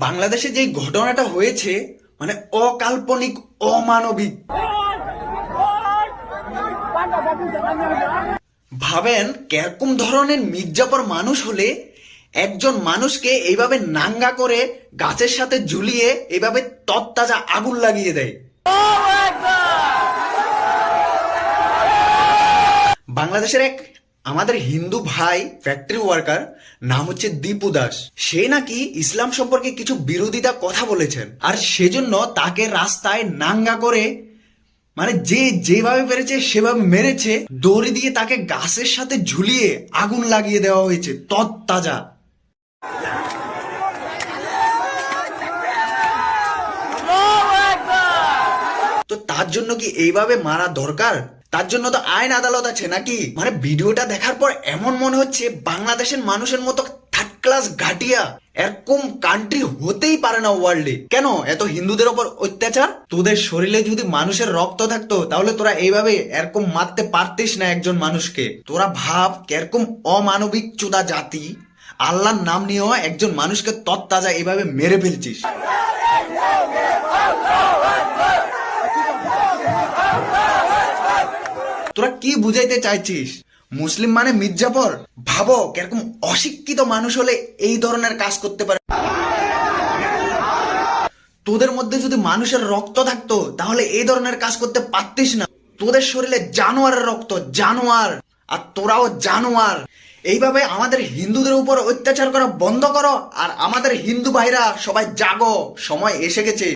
বাংলাদেশে যে ঘটনাটা হয়েছে মানে অকাল্পনিক, অমানবিক। ভাবেন কিরকম ধরনের মির্জাপর মানুষ হলে একজন মানুষকে এইভাবে নাঙ্গা করে গাছের সাথে ঝুলিয়ে এইভাবে তত্তাজা আগুন লাগিয়ে দেয়। বাংলাদেশের এক আমাদের হিন্দু ভাই ফ্যাক্টরি ওয়ার্কার, নাম হচ্ছে দীপু দাস। সে নাকি ইসলাম সম্পর্কে কিছু বিরোধিতা কথা বলেছেন, আর সেজন্য তাকে রাস্তায় নাঙ্গা করে মানে যে যেভাবে পেরেছে সেভাবে মেরেছে, দড়ি দিয়ে তাকে গাছের সাথে ঝুলিয়ে আগুন লাগিয়ে দেওয়া হয়েছে তৎতাজা। তো তার জন্য কি এইভাবে মারা দরকার? তার জন্য তো আইন আদালত আছে নাকি? মানে ভিডিওটা দেখার পর এমন মনে হচ্ছে বাংলাদেশের মানুষের মতো থার্ড ক্লাস ঘাটিয়া এরকম কান্ট্রি হতেই পারে না ওয়ার্ল্ডে। কেন এত হিন্দুদের ওপর অত্যাচার? তোদের শরীরে যদি মানুষের রক্ত থাকতো তাহলে তোরা এইভাবে এরকম মারতে পারতিস না একজন মানুষকে। তোরা ভাব কিরকম অমানবিক চোদা জাতি, আল্লাহর নাম নিয়েও একজন মানুষকে তৎতাজা এইভাবে মেরে ফেলছিস। তোরা কি বুঝাইতে চাইছিস? মুসলিম মানে মির্জাফর? ভাবো কিরকম অশিক্ষিত মানুষ হলে এই ধরনের কাজ করতে পারে। তোদের মধ্যে যদি মানুষের রক্ত থাকতো তাহলে এই ধরনের কাজ করতে পারতিস না। তোদের শরীরে জানোয়ারের রক্ত, জানোয়ার, আর তোরাও জানোয়ার। এইভাবে আমাদের হিন্দুদের উপর অত্যাচার করা বন্ধ করো, আর আমাদের হিন্দু ভাইরা সবাই জাগো, সময় এসে গেছে।